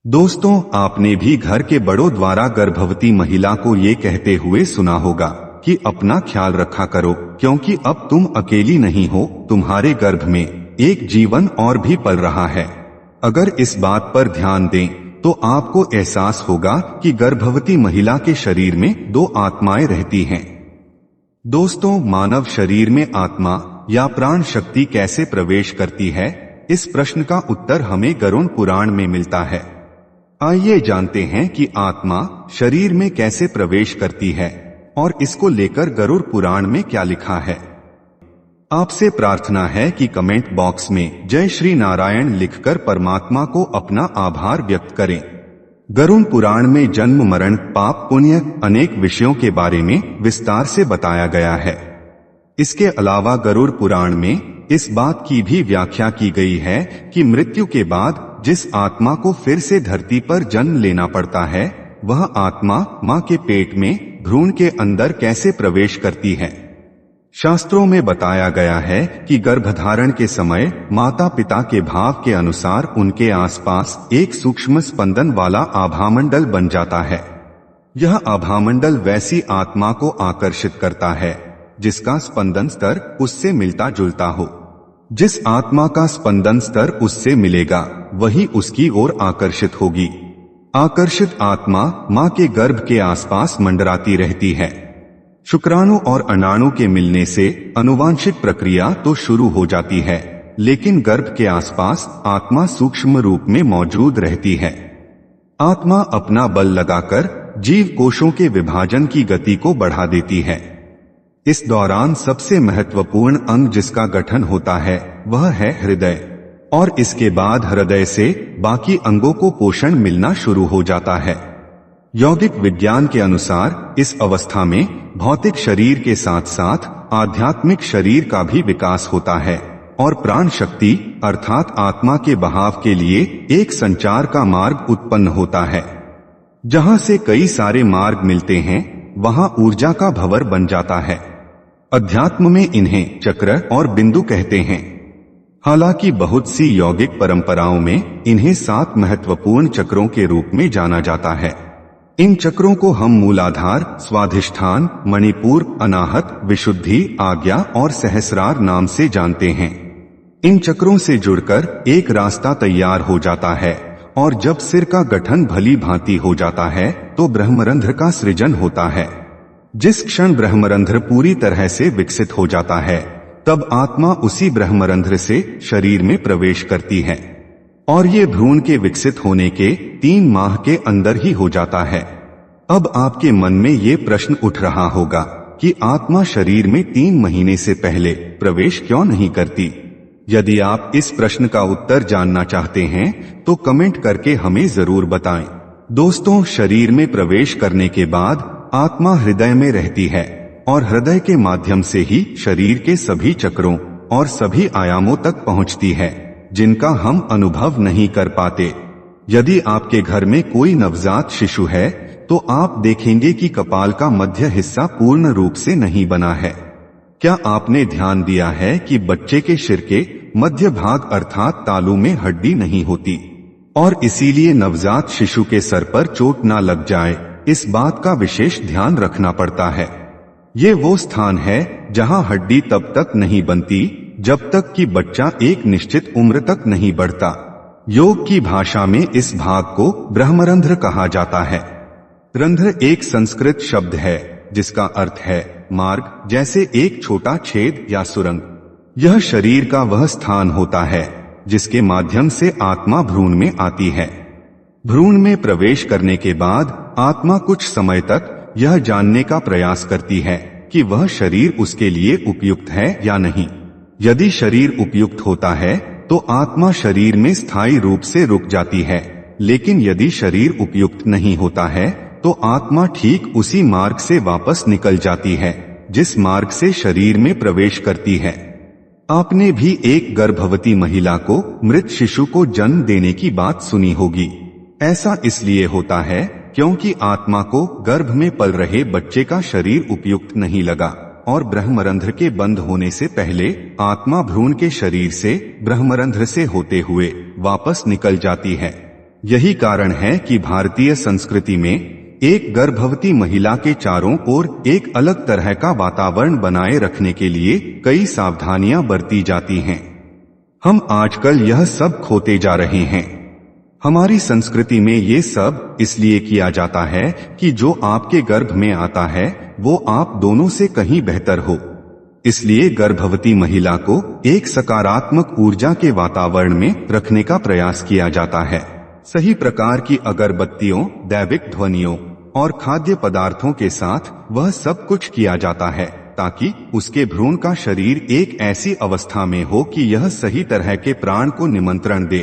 दोस्तों, आपने भी घर के बड़ों द्वारा गर्भवती महिला को ये कहते हुए सुना होगा कि अपना ख्याल रखा करो, क्योंकि अब तुम अकेली नहीं हो, तुम्हारे गर्भ में एक जीवन और भी पल रहा है। अगर इस बात पर ध्यान दें तो आपको एहसास होगा कि गर्भवती महिला के शरीर में दो आत्माएं रहती हैं। दोस्तों, मानव शरीर में आत्मा या प्राण शक्ति कैसे प्रवेश करती है, इस प्रश्न का उत्तर हमें गरुड़ पुराण में मिलता है। आइए जानते हैं कि आत्मा शरीर में कैसे प्रवेश करती है और इसको लेकर गरुड़ पुराण में क्या लिखा है। आपसे प्रार्थना है कि कमेंट बॉक्स में जय श्री नारायण लिखकर परमात्मा को अपना आभार व्यक्त करें। गरुड़ पुराण में जन्म, मरण, पाप, पुण्य अनेक विषयों के बारे में विस्तार से बताया गया है। इसके अलावा गरुड़ पुराण में इस बात की भी व्याख्या की गई है कि मृत्यु के बाद जिस आत्मा को फिर से धरती पर जन्म लेना पड़ता है, वह आत्मा मां के पेट में भ्रूण के अंदर कैसे प्रवेश करती है। शास्त्रों में बताया गया है कि गर्भधारण के समय माता पिता के भाव के अनुसार उनके आसपास एक सूक्ष्म स्पंदन वाला आभामंडल बन जाता है। यह आभामंडल वैसी आत्मा को आकर्षित करता है जिसका स्पंदन स्तर उससे मिलता जुलता हो। जिस आत्मा का स्पंदन स्तर उससे मिलेगा वही उसकी ओर आकर्षित होगी। आकर्षित आत्मा मां के गर्भ के आसपास मंडराती रहती है। शुक्राणु और अण्डाणु के मिलने से आनुवांशिक प्रक्रिया तो शुरू हो जाती है, लेकिन गर्भ के आसपास आत्मा सूक्ष्म रूप में मौजूद रहती है। आत्मा अपना बल लगाकर जीव कोशों के विभाजन की गति को बढ़ा देती है। इस दौरान सबसे महत्वपूर्ण अंग जिसका गठन होता है वह है हृदय, और इसके बाद हृदय से बाकी अंगों को पोषण मिलना शुरू हो जाता है। यौगिक विज्ञान के अनुसार इस अवस्था में भौतिक शरीर के साथ साथ आध्यात्मिक शरीर का भी विकास होता है और प्राण शक्ति अर्थात आत्मा के बहाव के लिए एक संचार का मार्ग उत्पन्न होता है। जहां से कई सारे मार्ग मिलते हैं वहां ऊर्जा का भंवर बन जाता है। अध्यात्म में इन्हें चक्र और बिंदु कहते हैं। हालांकि बहुत सी यौगिक परंपराओं में इन्हें 7 महत्वपूर्ण चक्रों के रूप में जाना जाता है। इन चक्रों को हम मूलाधार, स्वाधिष्ठान, मणिपुर, अनाहत, विशुद्धि, आज्ञा और सहस्रार नाम से जानते हैं। इन चक्रों से जुड़कर एक रास्ता तैयार हो जाता है और जब सिर का गठन भली भांति हो जाता है तो ब्रह्मरंध्र का सृजन होता है। जिस क्षण ब्रह्मरंध्र पूरी तरह से विकसित हो जाता है तब आत्मा उसी ब्रह्मरंध्र से शरीर में प्रवेश करती है और ये भ्रूण के विकसित होने के 3 माह के अंदर ही हो जाता है। अब आपके मन में ये प्रश्न उठ रहा होगा कि आत्मा शरीर में 3 महीने से पहले प्रवेश क्यों नहीं करती। यदि आप इस प्रश्न का उत्तर जानना चाहते हैं तो कमेंट करके हमें जरूर बताएं। दोस्तों, शरीर में प्रवेश करने के बाद आत्मा हृदय में रहती है और हृदय के माध्यम से ही शरीर के सभी चक्रों और सभी आयामों तक पहुंचती है जिनका हम अनुभव नहीं कर पाते। यदि आपके घर में कोई नवजात शिशु है तो आप देखेंगे कि कपाल का मध्य हिस्सा पूर्ण रूप से नहीं बना है। क्या आपने ध्यान दिया है कि बच्चे के सिर के मध्य भाग अर्थात तालू में हड्डी नहीं होती और इसीलिए नवजात शिशु के सर पर चोट ना लग जाए, इस बात का विशेष ध्यान रखना पड़ता है। ये वो स्थान है जहां हड्डी तब तक नहीं बनती जब तक कि बच्चा एक निश्चित उम्र तक नहीं बढ़ता। योग की भाषा में इस भाग को ब्रह्मरंध्र कहा जाता है। रंध्र एक संस्कृत शब्द है जिसका अर्थ है मार्ग, जैसे एक छोटा छेद या सुरंग। यह शरीर का वह स्थान होता है जिसके माध्यम से आत्मा भ्रूण में आती है। भ्रूण में प्रवेश करने के बाद आत्मा कुछ समय तक यह जानने का प्रयास करती है कि वह शरीर उसके लिए उपयुक्त है या नहीं। यदि शरीर उपयुक्त होता है तो आत्मा शरीर में स्थायी रूप से रुक जाती है, लेकिन यदि शरीर उपयुक्त नहीं होता है तो आत्मा ठीक उसी मार्ग से वापस निकल जाती है जिस मार्ग से शरीर में प्रवेश करती है। आपने भी एक गर्भवती महिला को मृत शिशु को जन्म देने की बात सुनी होगी। ऐसा इसलिए होता है क्योंकि आत्मा को गर्भ में पल रहे बच्चे का शरीर उपयुक्त नहीं लगा और ब्रह्मरंध्र के बंद होने से पहले आत्मा भ्रूण के शरीर से ब्रह्मरंध्र से होते हुए वापस निकल जाती है। यही कारण है कि भारतीय संस्कृति में एक गर्भवती महिला के चारों ओर एक अलग तरह का वातावरण बनाए रखने के लिए कई सावधानियां बरती जाती हैं। हम आजकल यह सब खोते जा रहे हैं। हमारी संस्कृति में ये सब इसलिए किया जाता है कि जो आपके गर्भ में आता है वो आप दोनों से कहीं बेहतर हो। इसलिए गर्भवती महिला को एक सकारात्मक ऊर्जा के वातावरण में रखने का प्रयास किया जाता है। सही प्रकार की अगरबत्तियों, दैविक ध्वनियों और खाद्य पदार्थों के साथ वह सब कुछ किया जाता है ताकि उसके भ्रूण का शरीर एक ऐसी अवस्था में हो कि यह सही तरह के प्राण को निमंत्रण दे।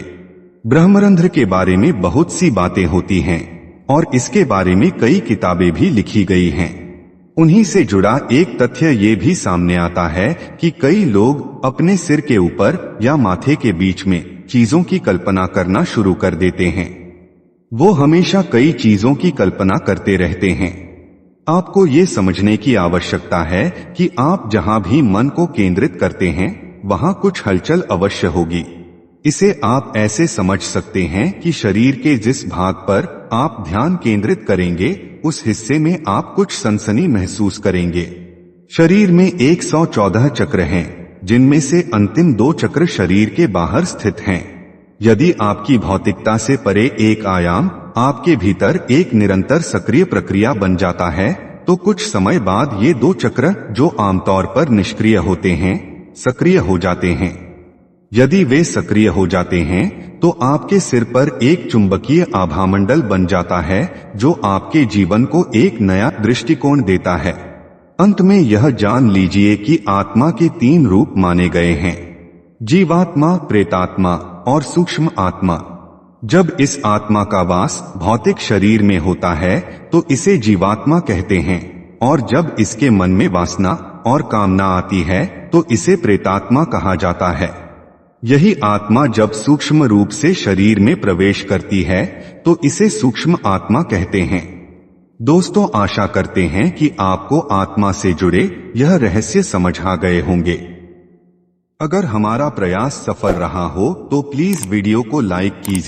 ब्रह्मरंध्र के बारे में बहुत सी बातें होती हैं और इसके बारे में कई किताबें भी लिखी गई हैं। उन्हीं से जुड़ा एक तथ्य ये भी सामने आता है कि कई लोग अपने सिर के ऊपर या माथे के बीच में चीजों की कल्पना करना शुरू कर देते हैं। वो हमेशा कई चीजों की कल्पना करते रहते हैं। आपको ये समझने की आवश्यकता है कि आप जहां भी मन को केंद्रित करते हैं वहां कुछ हलचल अवश्य होगी। इसे आप ऐसे समझ सकते हैं कि शरीर के जिस भाग पर आप ध्यान केंद्रित करेंगे उस हिस्से में आप कुछ सनसनी महसूस करेंगे। शरीर में 114 चक्र हैं, जिनमें से अंतिम 2 चक्र शरीर के बाहर स्थित हैं। यदि आपकी भौतिकता से परे एक आयाम आपके भीतर एक निरंतर सक्रिय प्रक्रिया बन जाता है तो कुछ समय बाद ये 2 चक्र जो आमतौर पर निष्क्रिय होते हैं सक्रिय हो जाते हैं। यदि वे सक्रिय हो जाते हैं तो आपके सिर पर एक चुंबकीय आभामंडल बन जाता है जो आपके जीवन को एक नया दृष्टिकोण देता है। अंत में यह जान लीजिए कि आत्मा के 3 रूप माने गए हैं: जीवात्मा, प्रेतात्मा और सूक्ष्म आत्मा। जब इस आत्मा का वास भौतिक शरीर में होता है तो इसे जीवात्मा कहते हैं और जब इसके मन में वासना और कामना आती है तो इसे प्रेतात्मा कहा जाता है। यही आत्मा जब सूक्ष्म रूप से शरीर में प्रवेश करती है तो इसे सूक्ष्म आत्मा कहते हैं। दोस्तों, आशा करते हैं कि आपको आत्मा से जुड़े यह रहस्य समझ आ गए होंगे। अगर हमारा प्रयास सफल रहा हो तो प्लीज वीडियो को लाइक कीजिए।